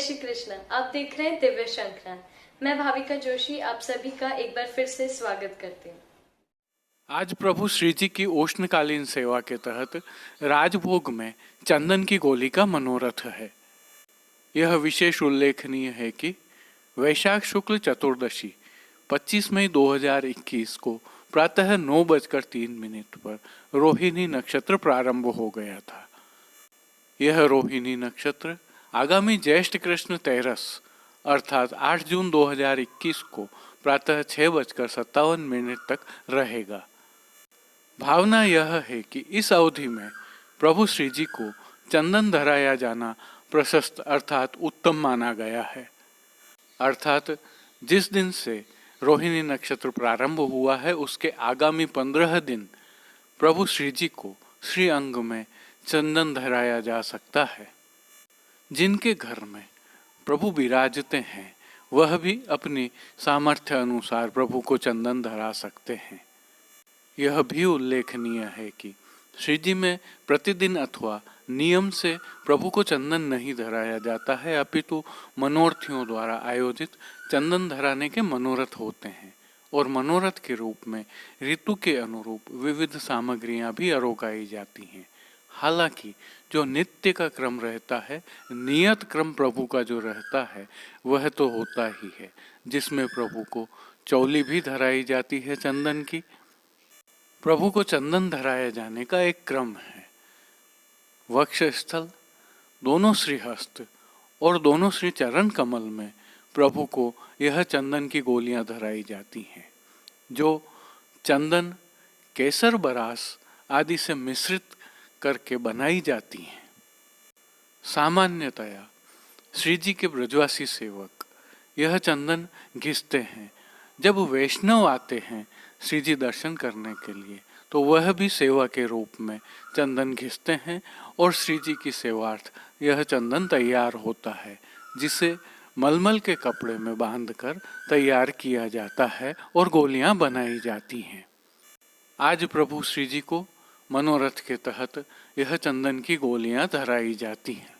श्री कृष्ण। आप देख रहे हैं दिव्य शंखनाद। मैं भाविका जोशी आप सभी का एक बार फिर से स्वागत करती हूँ। आज प्रभु श्री जी की उष्णकालीन सेवा के तहत राजभोग में चंदन की गोली का मनोरथ है। यह विशेष उल्लेखनीय है कि वैशाख शुक्ल चतुर्दशी 25 मई 2021 को प्रातः 9:03 पर रोहिणी नक्षत्र प्रारंभ हो गया था। यह रोहिणी नक्षत्र आगामी ज्येष्ठ कृष्ण तेरस अर्थात 8 जून 2021 को प्रातः 6:57 तक रहेगा। भावना यह है कि इस अवधि में प्रभु श्री जी को चंदन धराया जाना प्रशस्त अर्थात उत्तम माना गया है। अर्थात जिस दिन से रोहिणी नक्षत्र प्रारंभ हुआ है उसके आगामी 15 दिन प्रभु श्री जी को श्री अंग में चंदन धराया जा सकता है। जिनके घर में प्रभु विराजते हैं वह भी अपनी सामर्थ्य अनुसार प्रभु को चंदन धरा सकते हैं। यह भी उल्लेखनीय है कि श्री जी में प्रतिदिन अथवा नियम से प्रभु को चंदन नहीं धराया जाता है, अपितु मनोरथियों द्वारा आयोजित चंदन धराने के मनोरथ होते हैं और मनोरथ के रूप में ऋतु के अनुरूप विविध सामग्रियां भी अरोगाई जाती हैं। हालांकि जो नित्य का क्रम रहता है, नियत क्रम प्रभु का जो रहता है वह तो होता ही है, जिसमें प्रभु को चौली भी धराई जाती है चंदन की। प्रभु को चंदन धराए जाने का एक क्रम है। वक्षस्थल, दोनों श्रीहस्त और दोनों श्री चरण कमल में प्रभु को यह चंदन की गोलियां धराई जाती हैं, जो चंदन, केसर, बरास आदि से मिश्रित करके बनाई जाती हैं। सामान्यतया श्री जी के ब्रजवासी सेवक यह चंदन घिसते हैं। जब वैष्णव आते हैं श्री जी दर्शन करने के लिए तो वह भी सेवा के रूप में चंदन घिसते हैं और श्री जी की सेवार्थ यह चंदन तैयार होता है, जिसे मलमल के कपड़े में बांधकर तैयार किया जाता है और गोलियां बनाई जाती हैं। आज प्रभु श्री जी को मनोरथ के तहत यह चंदन की गोलियां धराई जाती हैं।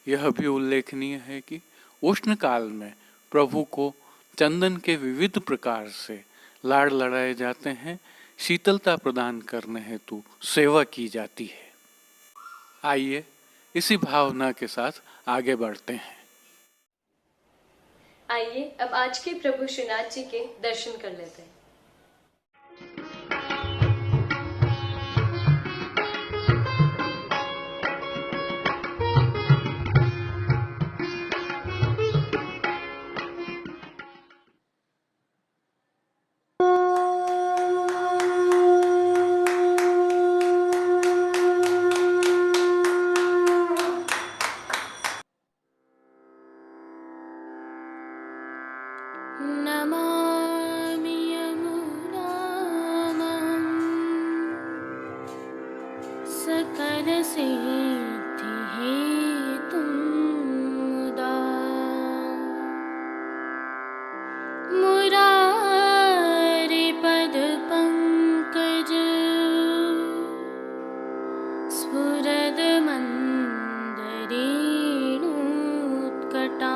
यह भी उल्लेखनीय है कि उष्ण काल में प्रभु को चंदन के विविध प्रकार से लाड़ लड़ाए जाते हैं, शीतलता प्रदान करने हेतु सेवा की जाती है। आइए इसी भावना के साथ आगे बढ़ते हैं। आइए अब आज के प्रभु श्रीनाथ जी के दर्शन कर लेते हैं। नमामि यमुनां सकलसिद्धिहेतुं मुदा मुरारिपदपङ्कज स्फुरदमन्दरेणुत्कटा।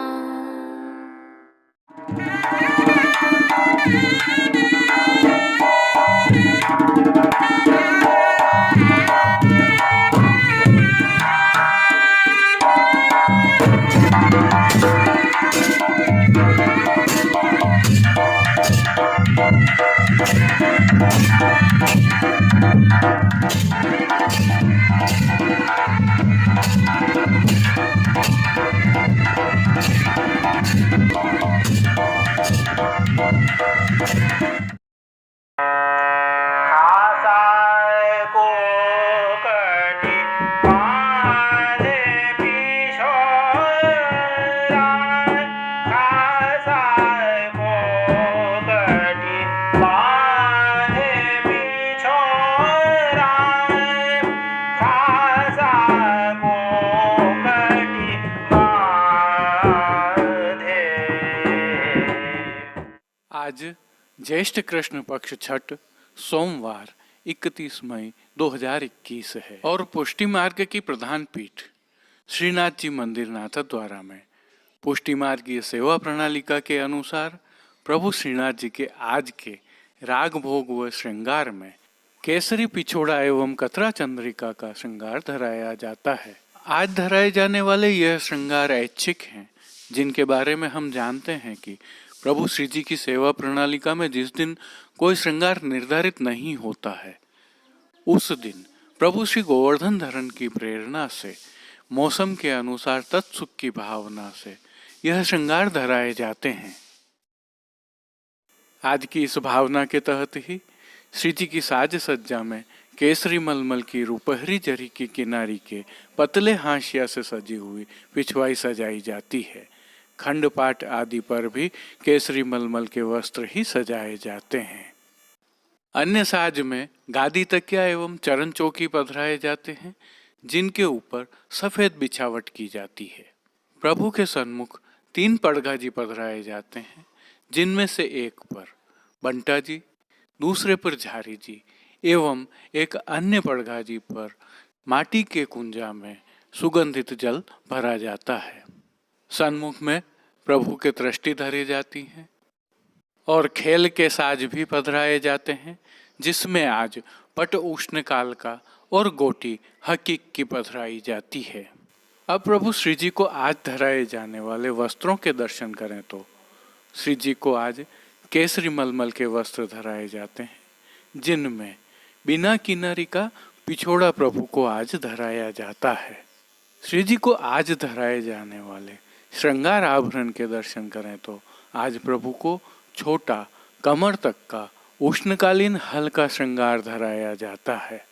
आज ज्येष्ठ कृष्ण पक्ष छठ सोमवार 31 मई 2021 है और पुष्टि मार्ग की प्रधान पीठ श्रीनाथ जी मंदिर नाथद्वारा में पुष्टि मार्गीय सेवा प्रणालिका के अनुसार प्रभु श्रीनाथ जी के आज के राग भोग व श्रृंगार में केसरी पिछोड़ा एवं कतरा चंद्रिका का श्रृंगार धराया जाता है। आज धराए जाने वाले यह श्रृंगार ऐच्छिक हैं, जिनके बारे में हम जानते हैं कि प्रभु श्री जी की सेवा प्रणालिका में जिस दिन कोई श्रृंगार निर्धारित नहीं होता है, उस दिन प्रभु श्री गोवर्धन धरण की प्रेरणा से मौसम के अनुसार तत्सुख की भावना से यह श्रृंगार धराए जाते हैं। आज की इस भावना के तहत ही श्री जी की साज सज्जा में केसरी मलमल की रुपहरी जरी की किनारी के पतले हाशिया से सजी हुई पिछवाई सजाई जाती है। खंड पाठ आदि पर भी केसरी मलमल के वस्त्र ही सजाए जाते हैं। अन्य साज में गादी तकिया एवं चरण चौकी पधराए जाते हैं, जिनके ऊपर सफेद बिछावट की जाती है। प्रभु के सन्मुख 3 पड़गाजी पधराए जाते हैं, जिनमें से एक पर बंटा जी, दूसरे पर झारी जी एवं एक अन्य पड़गाजी पर माटी के कुंजा में सुगंधित जल भरा जाता है। सन्मुख में प्रभु के दृष्टि धरी जाती हैं और खेल के साज भी पधराए जाते हैं, जिसमें आज पट उष्ण काल का और गोटी हकीक की पधराई जाती है। अब प्रभु श्री जी को आज धराए जाने वाले वस्त्रों के दर्शन करें तो श्री जी को आज केसरी मलमल के वस्त्र धराए जाते हैं, जिनमें बिना किनारी का पिछोड़ा प्रभु को आज धराया जाता है। श्री जी को आज धराए जाने वाले श्रृंगार आभरण के दर्शन करें तो आज प्रभु को छोटा कमर तक का उष्णकालीन हल्का श्रृंगार धराया जाता है।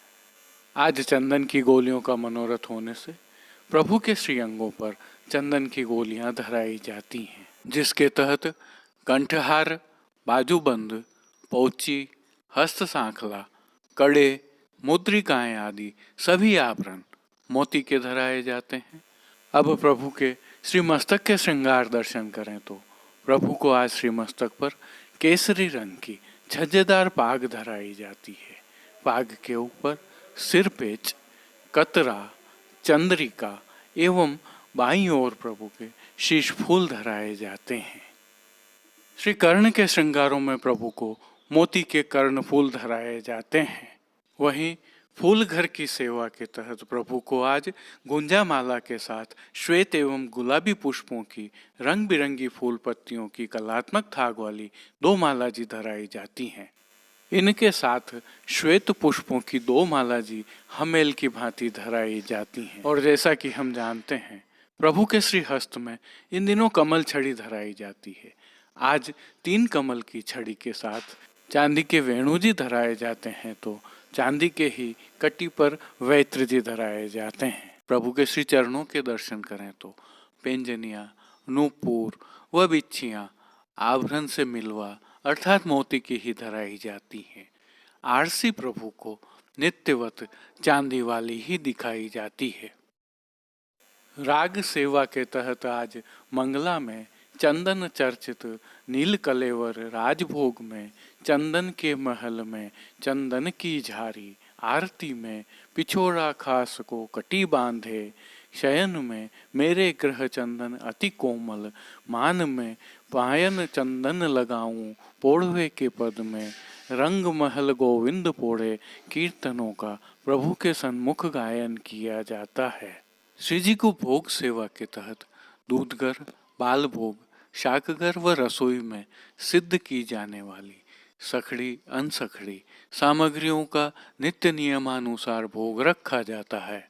आज चंदन की गोलियों का मनोरथ होने से प्रभु के श्री अंगों पर चंदन की गोलियां धराई जाती हैं, जिसके तहत कंठहार, बाजूबंद, पौची, हस्त सांखला, कड़े, मुद्रिकाएं आदि सभी आभरण मोती के धराए जाते हैं। अब प्रभु के श्री मस्तक के श्रृंगार दर्शन करें तो प्रभु को आज श्री मस्तक पर केसरी रंग की छज्जेदार पाग धराई जाती है। पाग के ऊपर सिरपेच, कतरा, चंद्रिका एवं बाईं ओर प्रभु के शीश फूल धराए जाते हैं। श्री कर्ण के श्रृंगारों में प्रभु को मोती के कर्ण फूल धराए जाते हैं। वहीं फूल घर की सेवा के तहत प्रभु को आज गुंजा माला के साथ श्वेत एवं गुलाबी पुष्पों की रंग बिरंगी फूल पत्तियों की कलात्मक थाग वाली 2 माला जी धराई जाती हैं। इनके साथ श्वेत पुष्पों की 2 माला जी हमेल की भांति धराई जाती हैं। और जैसा कि हम जानते हैं, प्रभु के श्री हस्त में इन दिनों कमल छड़ी धराई जाती है। आज 3 कमल की छड़ी के साथ चांदी के वेणु जी धराए जाते हैं, तो चांदी के ही कटी पर वैत्र जी धराए जाते हैं। प्रभु के श्री चरणों के दर्शन करें तो पेंजनिया, नूपुर व बिच्छियां आभरण से मिलवा अर्थात मोती की ही धराई जाती हैं। आरसी प्रभु को नित्यवत चांदी वाली ही दिखाई जाती है। राग सेवा के तहत आज मंगला में चंदन चर्चित नील कलेवर राजभोग में चंदन के महल में चंदन की झारी आरती में पिछोड़ा खास को कटी बांधे शयन में मेरे ग्रह चंदन अति कोमल मान में पायन चंदन लगाऊं पोढ़वे के पद में रंग महल गोविंद पोढ़े कीर्तनों का प्रभु के सन्मुख गायन किया जाता है। श्री जी को भोग सेवा के तहत दूधगर, बाल भोग, शाकगर व रसोई में सिद्ध की जाने वाली सखड़ी अनसखड़ी सामग्रियों का नित्य नियमानुसार भोग रखा जाता है।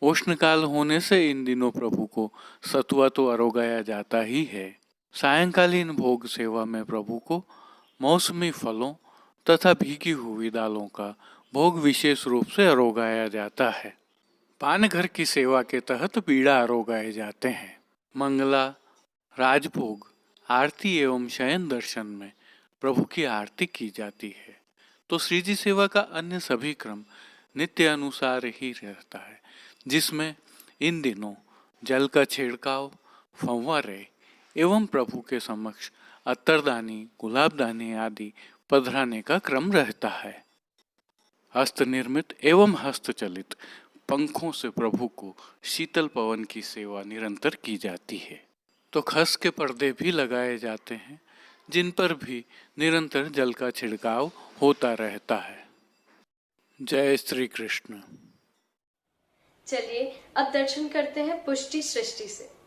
उष्णकाल होने से इन दिनों प्रभु को सतुआ तो अरोगाया जाता ही है। सायंकालीन भोग सेवा में प्रभु को मौसमी फलों तथा भीगी हुई दालों का भोग विशेष रूप से अरोगाया जाता है। पान घर की सेवा के तहत पीड़ा अरोगाए जाते हैं। मंगला, राजभोग, आरती एवं शयन दर्शन में प्रभु की आरती की जाती है, तो श्री जी सेवा का अन्य सभी क्रम नित्य अनुसार ही रहता है, जिसमें इन दिनों जल का छिड़काव, फंवारे एवं प्रभु के समक्ष अत्तरदानी, गुलाबदानी आदि पधराने का क्रम रहता है। हस्त निर्मित एवं हस्तचलित पंखों से प्रभु को शीतल पवन की सेवा निरंतर की जाती है। तो खस के पर्दे भी लगाए जाते हैं जिन पर भी निरंतर जल का छिड़काव होता रहता है। जय श्री कृष्ण। चलिए अब दर्शन करते हैं पुष्टि सृष्टि से।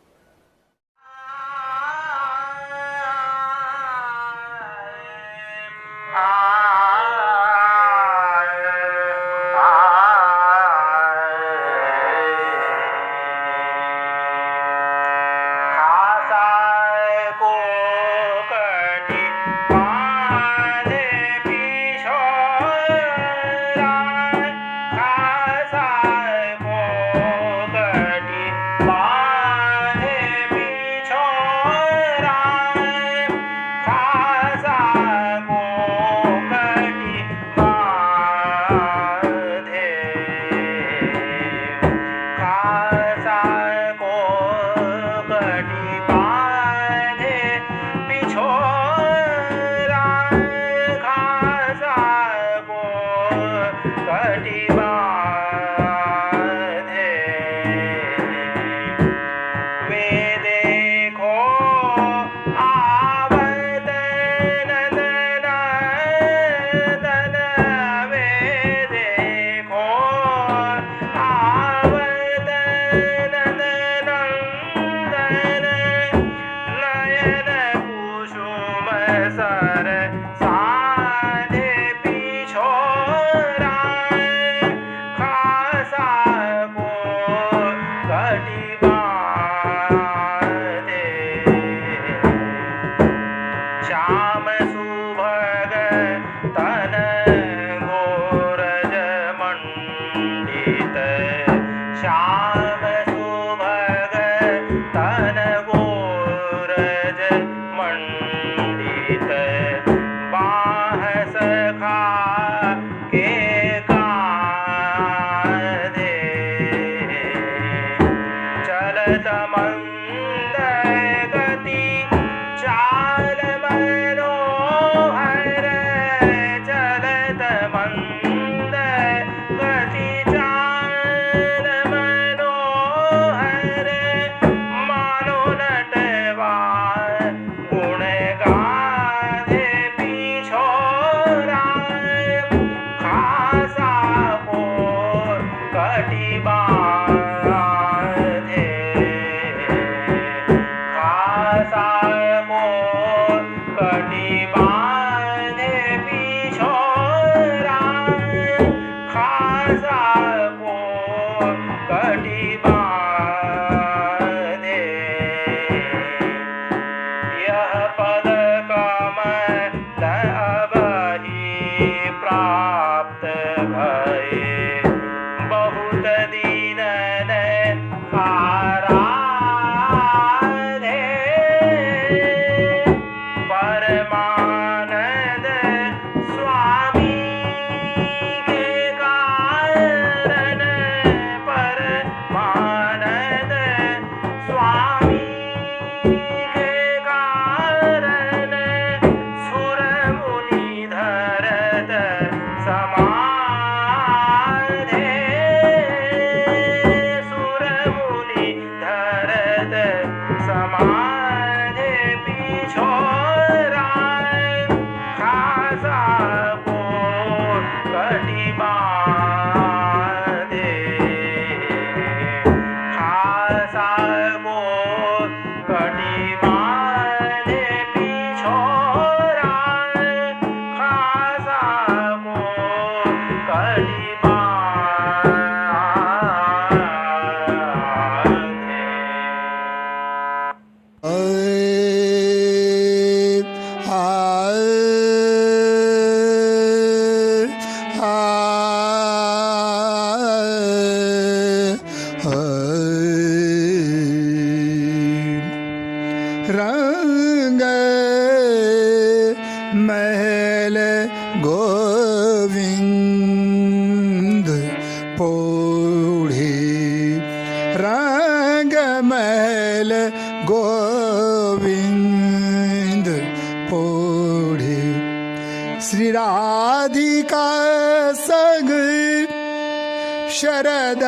शरद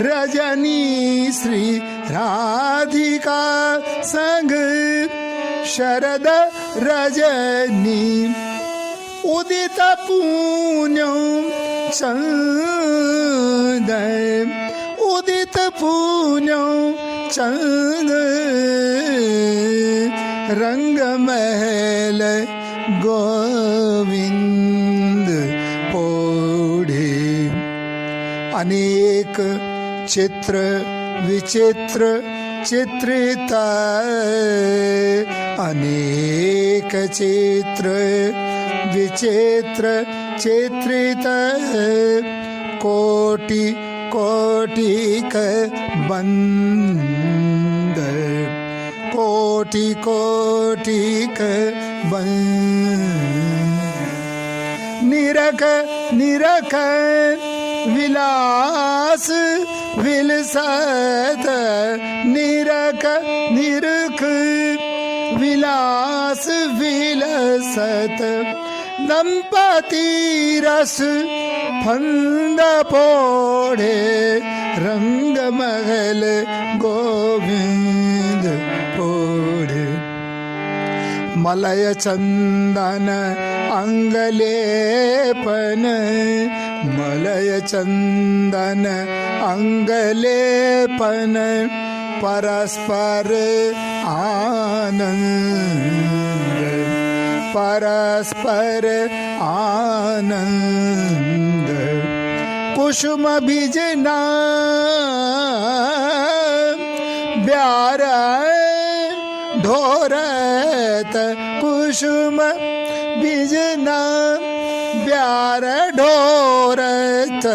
रजनी श्री राधिका संग शरद रजनी उदित पुण्य चंद उदित पुण्य चंद रंग महल गोविंद पोढ़े अनेक चित्र विचित्र चित्रित अनेक चित्र विचित्र चित्रित कोटि कोटिक बंद कोटि कोटिक बंद निरख निरख विलास विलसत निरख निरख विलास विलसत दंपति रस फंद पोढ़े रंग महल गोविंद पोढ़े मलय चंदन अंगलेपन मलय चंदन अंगलेपन परस्पर आनंद परस्पर आनंद कुसुम बीजना ब्यार ढोरत कुसुम बीजना ब्यार ढोरत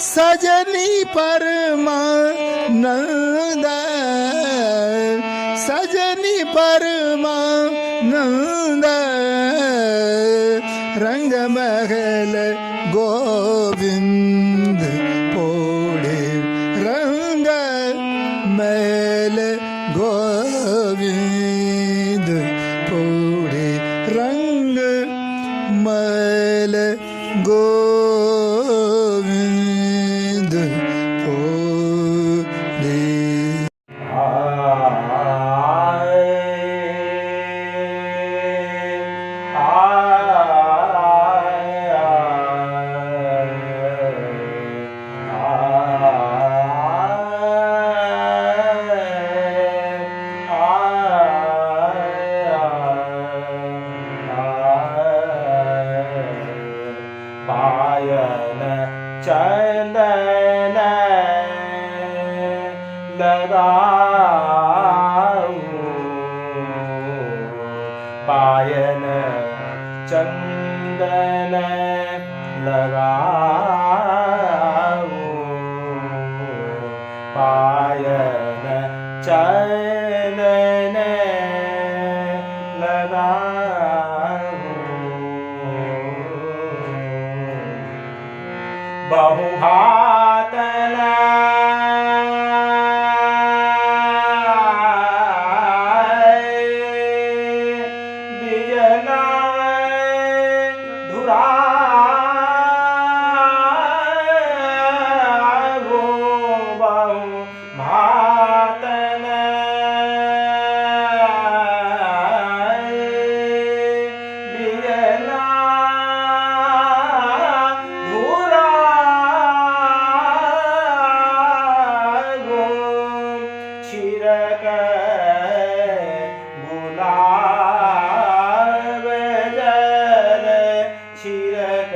सजनी परमानंद सजनी परमानंद रंग महल गोविंद पोढ़े रंग महल गोविंद पोढ़े रंग महल गोविंद पोढ़े पायन चंदन लगाऊं पायन चंदन लगाऊं पायन चंदन बहुभातन बिजना धुरा गो बहुभातन बिजना छिरक गुलाब जल छिरक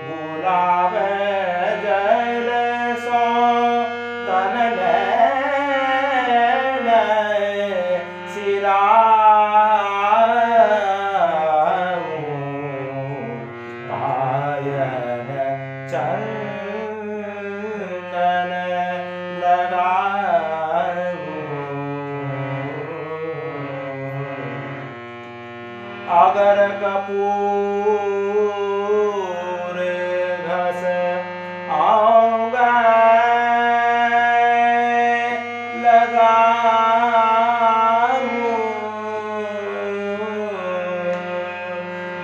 गुलाब जल सो तन सिरा पायन चंदन लगा अगर कपूर घस आऊंगा लगाऊं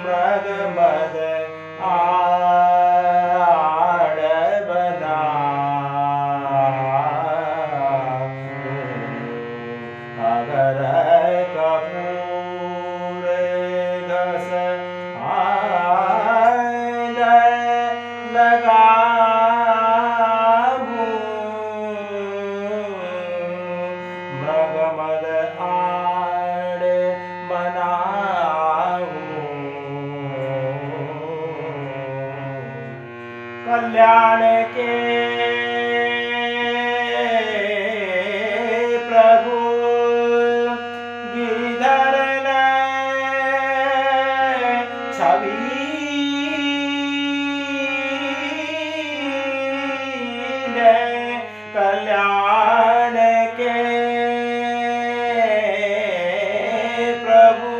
मृग मद आड़ कल्याण के प्रभु गिरिधर छवि कल्याण के प्रभु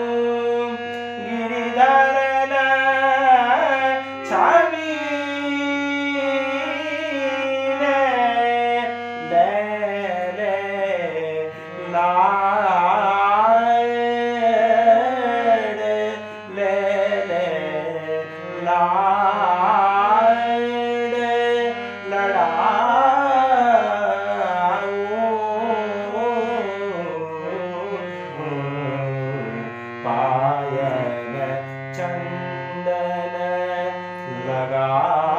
गिरिधर छवि पायल चंदन लगाऊं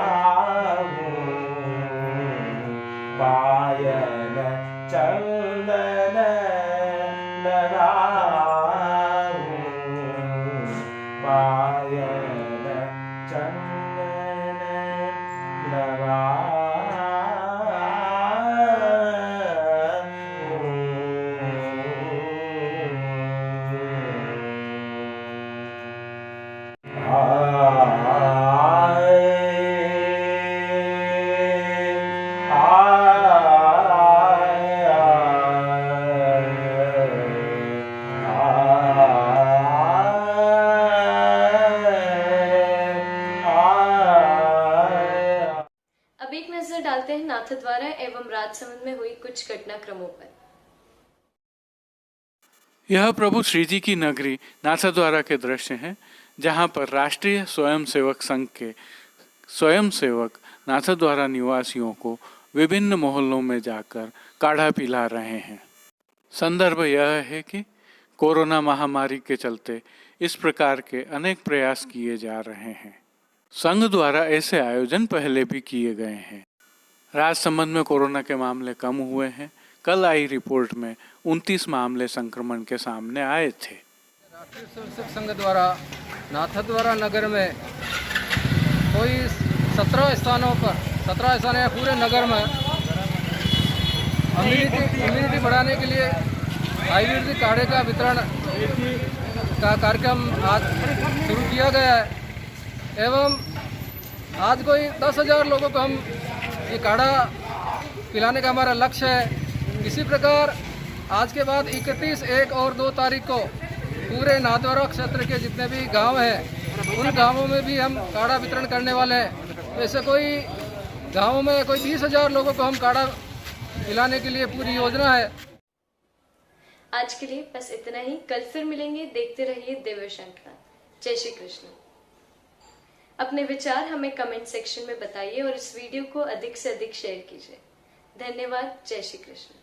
पायल चंदन लगाऊं पायल चंदन अब एक नजर डालते हैं नाथद्वारा एवं राजसमंद में हुई कुछ घटनाक्रमों पर। यह प्रभु श्री जी की नगरी नाथद्वारा के दृश्य हैं, जहां पर राष्ट्रीय स्वयंसेवक संघ के स्वयंसेवक नाथद्वारा निवासियों को विभिन्न मोहल्लों में जाकर काढ़ा पिला रहे हैं। संदर्भ यह है कि कोरोना महामारी के चलते इस प्रकार के अनेक प्रयास किए जा रहे हैं। संघ द्वारा ऐसे आयोजन पहले भी किए गए हैं। राजसमंद में कोरोना के मामले कम हुए हैं। कल आई रिपोर्ट में 29 मामले संक्रमण के सामने आए थे। राष्ट्रीय स्वयंसेवक संघ द्वारा नाथद्वारा नगर में कोई 17 स्थानों पर 17 स्थान या पूरे नगर में इम्यूनिटी बढ़ाने के लिए आयुर्वेदिक काढ़े का वितरण का कार्यक्रम आज शुरू किया गया है एवं आज कोई 10,000 लोगों को हम ये काढ़ा पिलाने का हमारा लक्ष्य है। इसी प्रकार आज के बाद 31, 1 और 2 तारीख को पूरे नाथद्वारा क्षेत्र के जितने भी गांव हैं उन गांवों में भी हम काढ़ा वितरण करने वाले हैं। वैसे कोई गांवों में कोई 20,000 लोगों को हम काढ़ा पिलाने के लिए पूरी योजना है। आज के लिए बस इतना ही। कल फिर मिलेंगे। देखते रहिए दिव्य शंखनाद। जय श्री कृष्ण। अपने विचार हमें कमेंट सेक्शन में बताइए और इस वीडियो को अधिक से अधिक शेयर कीजिए। धन्यवाद। जय श्री कृष्ण।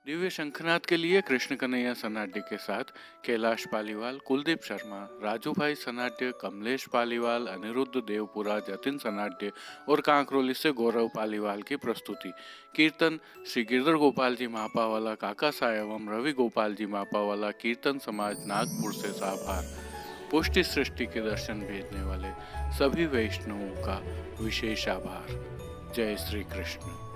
दिव्य शंखनाद के लिए कृष्ण कन्हैया सनाड्य के साथ कैलाश पालीवाल, कुलदीप शर्मा, राजू भाई सनाड्य, कमलेश पालीवाल, अनिरुद्ध देवपुरा, जतिन सनाड्य और कांकरोली से गौरव पालीवाल की प्रस्तुति। कीर्तन श्री गिरधर गोपाल जी मापावाला काका सा एवं रवि गोपाल जी मापावाला कीर्तन समाज नागपुर से साभार। पुष्टि सृष्टि के दर्शन भेजने वाले सभी वैष्णवों का विशेष आभार। जय श्री कृष्ण।